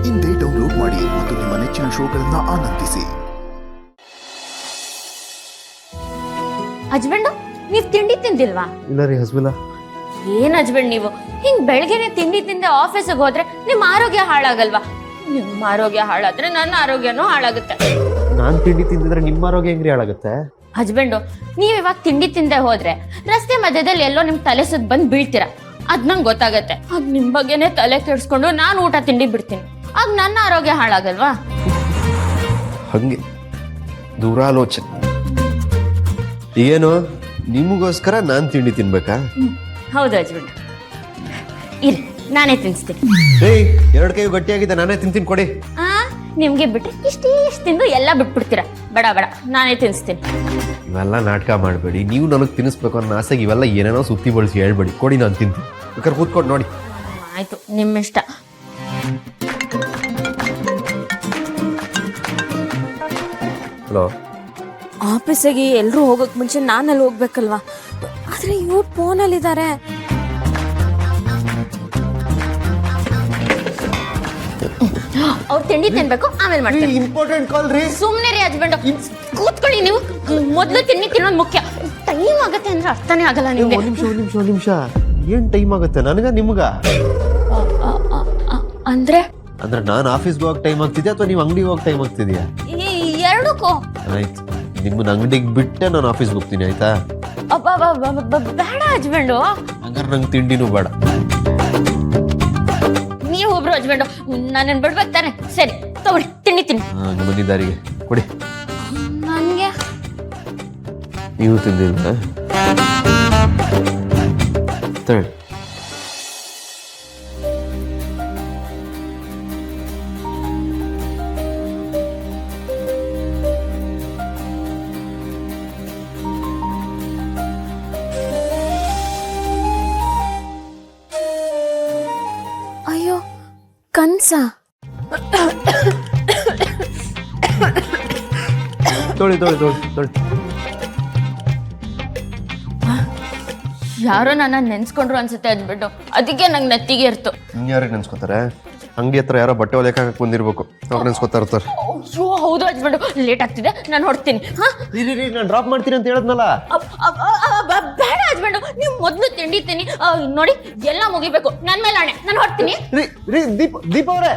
ಇಂದೇ ಡೌನ್ಲೋಡ್ ಮಾಡಿ ಮತ್ತು ನಿಮ್ಮ ನೆಚ್ಚಿನ ಶೋಗಳನ್ನ ಆನಂದಿಸಿ. ಹಸ್ಬೆಂಡು, ನೀವ್ ತಿಂಡಿ ತಿಂದಿಲ್ವಾ? ಇಲ್ಲ ರೀ ಹಸ್ಬಿಲ್ಲ. ಏನ್ ಹಸ್ಬೆಂಡ್ ನೀವು ಹಿಂಗ್ ಬೆಳಗ್ಗೆನೆ ತಿಂಡಿ ತಿಂದೆ ಆಫೀಸಿಗೆ ಹೋದ್ರೆ ನಿಮ್ ಆರೋಗ್ಯ ಹಾಳಾಗಲ್ವಾ? ನಿಮ್ ಆರೋಗ್ಯ ಹಾಳಾದ್ರೆ ನನ್ನ ಆರೋಗ್ಯನೂ ಹಾಳಾಗುತ್ತೆ. ನಾನ್ ತಿಂಡಿ ತಿಂದಿದ್ರೆ ನಿಮ್ಮ ಆರೋಗ್ಯ ಹೆಂಗ್ರಿ ಹಾಳಾಗುತ್ತೆ? ಹಸ್ಬೆಂಡು, ನೀವ್ ಇವಾಗ ತಿಂಡಿ ತಿಂದೆ ಹೋದ್ರೆ ರಸ್ತೆ ಮಧ್ಯದಲ್ಲಿ ಎಲ್ಲೋ ನಿಮ್ ತಲೆ ಸುತ್ತ ಬಂದ್ ಬೀಳ್ತೀರಾ. ಅದ್ ನಂಗೆ ಗೊತ್ತಾಗತ್ತೆ. ಆಗ ನಿಮ್ ಬಗ್ಗೆನೆ ತಲೆ ಕೆಡ್ಸ್ಕೊಂಡು ನಾನು ಊಟ ತಿಂಡಿ ಬಿಡ್ತೀನಿ. ಆಗ ನನ್ನ ಆರೋಗ್ಯ ಹಾಳಾಗಲ್ವಾ? ಹಂಗೆ ದೂರಾಲೋಚನೆ. ಏನು ನಿಮಗೋಸ್ಕರ ನಾನ್ ತಿಂಡಿ ತಿನ್ಬೇಕಾ? ಹೌದು ಹಸ್ಬೆಂಡ್, ಇರಿ ನಾನೇ ತಿನ್ಸ್ತೀನಿ. ಏಯ್, 2 ಕೈ ಗಟ್ಟಿಯಾಗಿದೆ, ನಾನೇ ತಿಂತೀನಿ ಕೊಡಿ. ನಿಮ್ಗೆ ಬಿಟ್ರೆ ಇಷ್ಟು ತಿಂದು ಎಲ್ಲ ಬಿಟ್ಬಿಡ್ತೀರಾ. ಬೇಡ ಬೇಡ, ನಾನೇ ತಿನ್ಸ್ತೀನಿ. ಇವೆಲ್ಲ ನಾಟಕ ಮಾಡಬೇಡಿ. ನೀವು ನನಗೆ ತಿನ್ನಿಸ್ಬೇಕು ಅನ್ನೋ ಆಸೆಗೆ ಇವೆಲ್ಲ ಏನೇನೋ ಸುತ್ತಿ ಬಳಸಿ ಹೇಳ್ಬೇಡಿ. ಕೊಡಿ, ನಾನು ತಿಂತೀನಿ. ಬೇಕಾದ್ರೆ ಕೂತ್ಕೊಂಡು ನೋಡಿ. ಆಯ್ತು, ನಿಮ್ಮಿಷ್ಟ. ಹಲೋ. ಆಫೀಸಿಗೆ ಎಲ್ಲರೂ ಹೋಗೋಕ್ ಮುಂಚೆ ನಾನಲ್ಲಿ ಹೋಗ್ಬೇಕಲ್ವಾ? ಆದ್ರೆ ಇವ್ರು ಫೋನಲ್ಲಿದ್ದಾರೆ. ಅವ್ರು ತಿಂಡಿ ತಿನ್ಬೇಕು, ಆಮೇಲೆ ಮಾಡ್ತೀನಿ. ಇಂಪಾರ್ಟೆಂಟ್ ಕಾಲ್ ರೀ. ಸುಮ್ನೆ ರೀ ಹಸ್ಬೆಂಡ್, ಕೂತ್ಕೊಳ್ಳಿ. ನೀವು ಮೊದ್ಲು ತಿಂಡಿ ತಿನ್ನೋದು ಮುಖ್ಯ. ಟೈಮ್ ಆಗತ್ತೆ ಅಂದ್ರೆ ಅರ್ಥನೇ ಆಗಲ್ಲ ನಿಮ್ಗೆ. ಒಂದ್ ನಿಮಿಷ. ಏನ್ ಟೈಮ್ ಆಗುತ್ತೆ ನನಗ ನಿಮ್ಗ? ಅಂದ್ರೆ ನಾನು ಆಫೀಸ್ಗೆ ಹೋಗಕ್ ಟೈಮ್ ಆಗ್ತಿದ್ಯಾ ಅಥವಾ ನೀವು ಅಂಗಡಿಗೆ ಹೋಗಕ್ ಟೈಮ್ ಆಗ್ತಿದ್ಯಾ? ಎರಡಕ್ಕೂ. ಆಯ್ತು, ನಿಮ್ಮನ್ನ ಅಂಗಡಿಗೆ ಬಿಟ್ಟೆ ನಾನು ಆಫೀಸ್ಗೆ ಹೋಗ್ತೀನಿ. ಆಯ್ತಾ? ಬೇಡ ಹಸ್ಬೆಂಡು. ಹಂಗಾರೆ ನಂಗೆ ತಿಂಡಿನೂ ಬೇಡ. ನೀವು ಒಬ್ರು ಹಸ್ಬೆಂಡು, ನನ್ನನ್ನು ಬಿಡ್ಬೇಕು ತಾನೆ? ಸರಿ ತಗೊಳ್ಳಿ, ತಿಂಡಿ ತಿನ್ನಿ. ನಿಮ್ಮ ದಾರಿಗೆ ಕೊಡಿ. ನನ್ಗೆ ನೀವು ತಿಂದಿಲ್ಲ ತಗೊಳ್ಳಿ. ಅಯ್ಯೋ, ಕನ್ಸ. ತೊಳಿ. ಯಾರೋ ನನ್ನ ನೆನ್ಸ್ಕೊಂಡ್ರು ಅನ್ಸುತ್ತೆ ಹಸ್ಬೆಂಡು. ಅದಕ್ಕೆ ನಂಗೆ ನೆತ್ತಿಗೆ ಇರ್ತು. ಯಾರಿಗೆ ನೆನ್ಸ್ಕೊತಾರೆ? ಅಂಗಡಿ ಹತ್ರ ಯಾರೋ ಬಟ್ಟೆ ಹೊಲಿಯಕ್ಕೆ ಬಂದಿರ್ಬೇಕು, ಅವ್ರು ನೆನ್ಸ್ಕೊತಾ ಇರ್ತಾರೆ. ಅಯ್ಯೋ ಹೌದು ಹಸ್ಬೆಂಡು, ಲೇಟ್ ಆಗ್ತಿದೆ, ನಾನು ಹೊಡ್ತೀನಿ. ನಾನು ಡ್ರಾಪ್ ಮಾಡ್ತೀನಿ ಅಂತ ಹೇಳಿದ್ನಲ್ಲ. ಬೇಡ ಹಸ್ಬೆಂಡು, ನೀವು ಮೊದಲು ತಿಂಡಿ ತಿನ್ನಿ. ನೋಡಿ, ಎಲ್ಲ ಮುಗಿಬೇಕು. ನನ್ನ ಮೇಲೆ ಆಣೆ, ನಾನು ಹೊಡ್ತೀನಿ. ದೀಪ ಅವರೇ